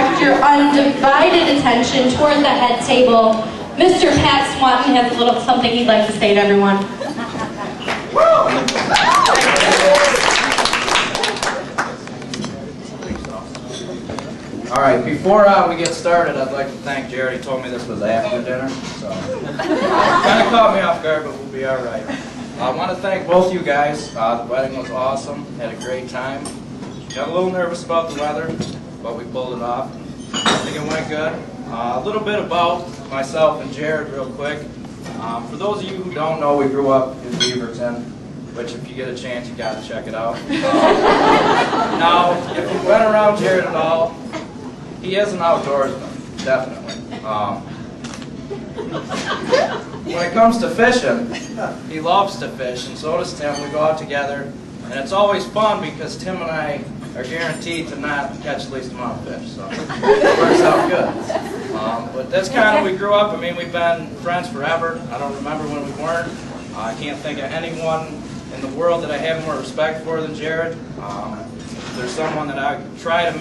direct your undivided attention toward the head table. Mr. Pat Swanton has a little something he'd like to say to everyone. All right, before we get started, I'd like to thank Jared. He told me this was after dinner, so kind of caught me off guard, but we'll be all right. I want to thank both you guys. The wedding was awesome. Had a great time. Got a little nervous about the weather, but we pulled it off. I think it went good. A little bit about myself and Jared real quick. For those of you who don't know, we grew up in Beaverton, which if you get a chance, you got to check it out. Now, if you've been around Jared at all, he is an outdoorsman, definitely. When it comes to fishing, he loves to fish, and so does Tim. We go out together, and it's always fun because Tim and I are guaranteed to not catch the least amount of fish, so it works out good. But that's kind of, we grew up. I mean, we've been friends forever. I don't remember when we weren't. I can't think of anyone in the world that I have more respect for than Jared. If there's someone that I try to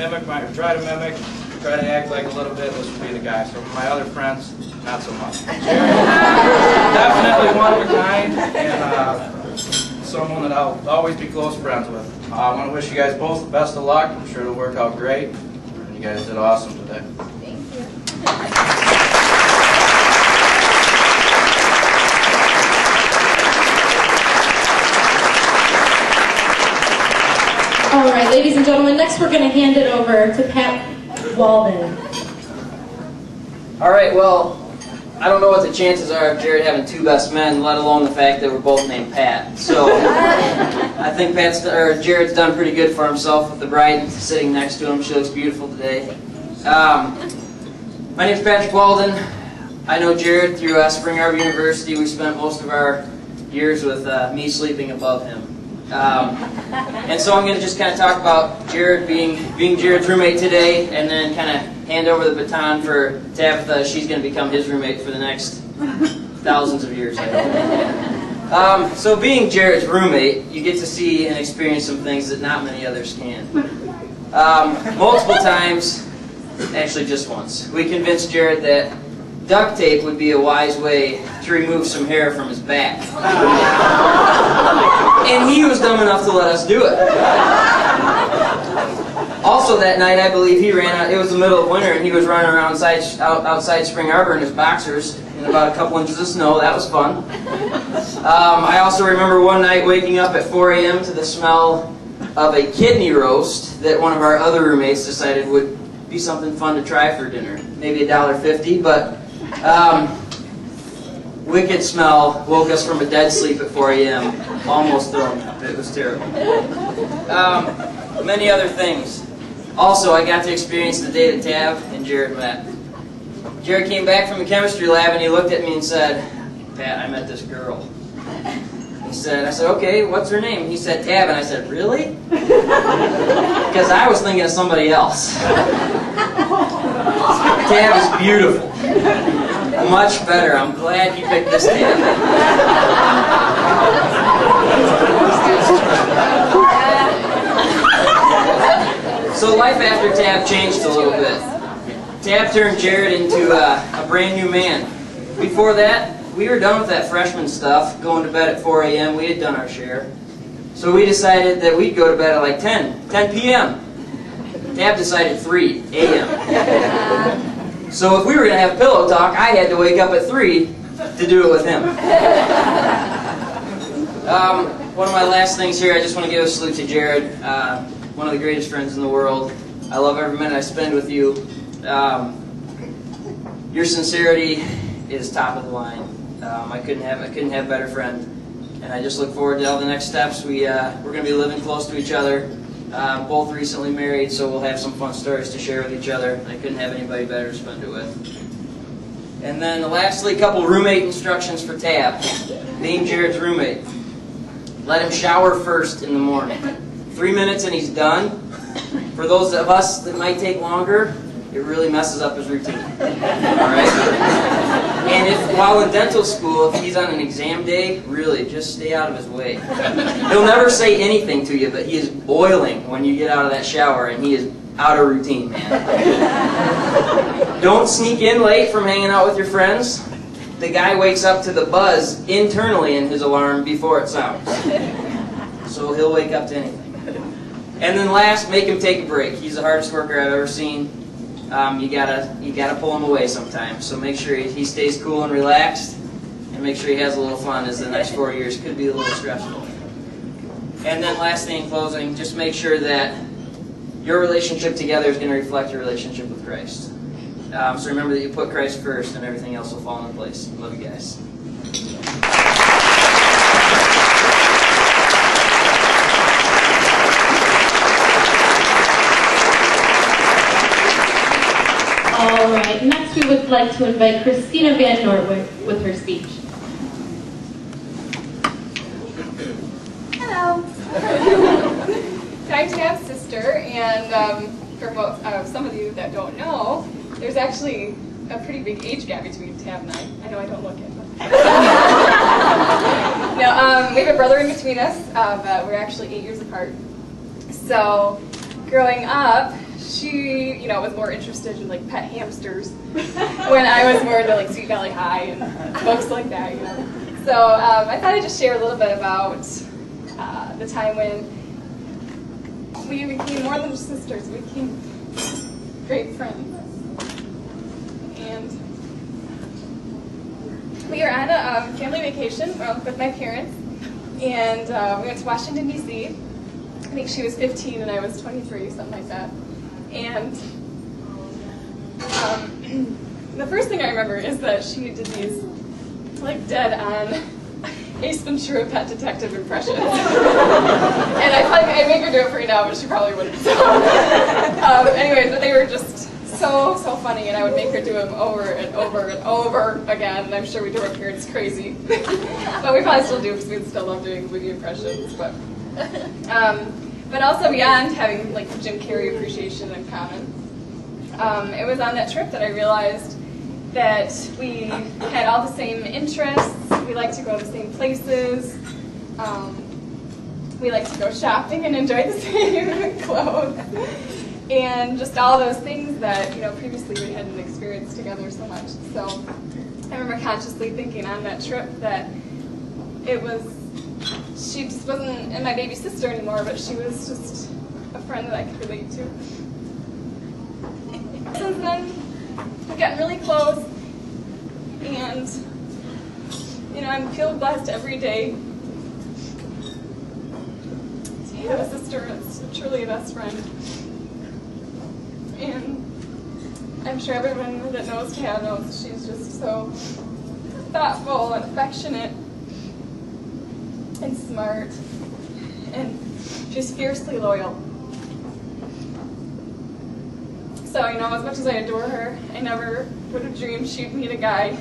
try to act like a little bit, this would be the guy. So my other friends, not so much. Jared, definitely one of a kind, and someone that I'll always be close friends with. I want to wish you guys both the best of luck. I'm sure it'll work out great. And you guys did awesome today. Thank you. All right, ladies and gentlemen, next we're going to hand it over to Pat Walden. All right, well, I don't know what the chances are of Jared having two best men, let alone the fact that we're both named Pat. So I think Jared's done pretty good for himself with the bride sitting next to him. She looks beautiful today. My name's Patrick Walden. I know Jared through Spring Arbor University. We spent most of our years with me sleeping above him. And so I'm going to just kind of talk about Jared being Jared's roommate today, and then kind of hand over the baton for Tabitha. She's going to become his roommate for the next thousands of years, I hope. So being Jared's roommate, you get to see and experience some things that not many others can. Multiple times, actually just once, we convinced Jared that duct tape would be a wise way to remove some hair from his back. And he was dumb enough to let us do it. Also that night, I believe he ran out, it was the middle of winter, and he was running around outside Spring Arbor in his boxers in about a couple inches of snow. That was fun. I also remember one night waking up at 4 a.m. to the smell of a kidney roast that one of our other roommates decided would be something fun to try for dinner. Maybe $1.50, but wicked smell woke us from a dead sleep at 4 a.m. Almost thrown up. It was terrible. Many other things. Also, I got to experience the day that Tab and Jared met. Jared came back from the chemistry lab and he looked at me and said, "Pat, I met this girl." I said, "Okay, what's her name?" He said, "Tab," and I said, "Really?" Because I was thinking of somebody else. Tab is beautiful. Much better. I'm glad you picked this Tab. So life after Tab changed a little bit. Tab turned Jared into a brand new man. Before that, we were done with that freshman stuff, going to bed at 4 a.m. We had done our share. So we decided that we'd go to bed at like 10 p.m. Tab decided 3 a.m. So if we were going to have pillow talk, I had to wake up at 3 to do it with him. One of my last things here, I just want to give a salute to Jared, one of the greatest friends in the world. I love every minute I spend with you. Your sincerity is top of the line. I couldn't have a better friend, and I just look forward to all the next steps. We're going to be living close to each other. Both recently married, so we'll have some fun stories to share with each other. I couldn't have anybody better to spend it with. And then lastly, a couple roommate instructions for Tab. Being Jared's roommate. Let him shower first in the morning. 3 minutes and he's done. For those of us that might take longer, it really messes up his routine. Alright? And if while in dental school, if he's on an exam day, really, just stay out of his way. He'll never say anything to you, but he is boiling when you get out of that shower, and he is out of routine, man. Don't sneak in late from hanging out with your friends. The guy wakes up to the buzz internally in his alarm before it sounds. So he'll wake up to anything. And then last, make him take a break. He's the hardest worker I've ever seen. You gotta pull him away sometimes. So make sure he stays cool and relaxed, and make sure he has a little fun, as the next 4 years could be a little stressful. And then last thing in closing, just make sure that your relationship together is going to reflect your relationship with Christ. So remember that you put Christ first, and everything else will fall into place. Love you guys. All right, next we would like to invite Christina Van Norwick with her speech. Hello. I'm Tab's sister, and for some of you that don't know, there's actually a pretty big age gap between Tab and I. I know I don't look it, but... No, we have a brother in between us, but we're actually 8 years apart. So, growing up, she, was more interested in like pet hamsters when I was more into like Sweet Valley High and books like that, So I thought I'd just share a little bit about the time when we became more than just sisters. We became great friends. And we were on a family vacation with my parents, and we went to Washington, D.C. I think she was 15 and I was 23, something like that. And the first thing I remember is that she did these like dead-on Ace Ventura Pet Detective impressions. And I'd make her do it for you now, but she probably wouldn't. So, anyways, but they were just so funny, and I would make her do them over and over and over again, and I'm sure we drove our parents crazy. But we probably still do, because we still love doing witty impressions. But also beyond having like Jim Carrey appreciation in common, it was on that trip that I realized that we had all the same interests. We like to go to the same places. We like to go shopping and enjoy the same clothes. And just all those things that, previously we hadn't experienced together so much. So I remember consciously thinking on that trip that she just wasn't my baby sister anymore, but she was just a friend that I could relate to. Since then, we've gotten really close, and I feel blessed every day to have a sister that's truly a best friend. And I'm sure everyone that knows Tab knows she's just so thoughtful and affectionate and smart, and she's fiercely loyal. So, as much as I adore her, I never would have dreamed she'd meet a guy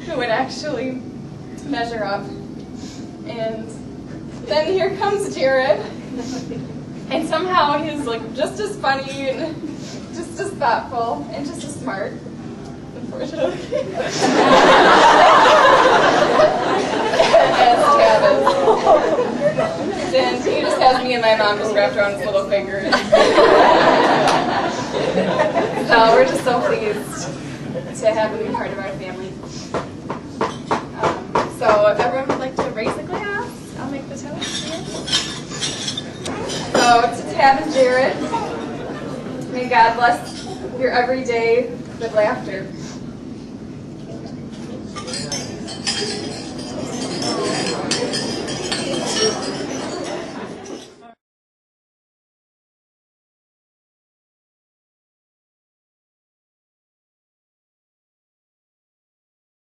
who would actually measure up. And then here comes Jared, and somehow he's like just as funny and just as thoughtful and just as smart, unfortunately. As Tab is. And he just has me and my mom just wrapped around his little finger. So we're just so pleased to have him be part of our family. So if everyone would like to raise a glass, I'll make the toast here. So to Tab and Jared, may God bless your every day with laughter.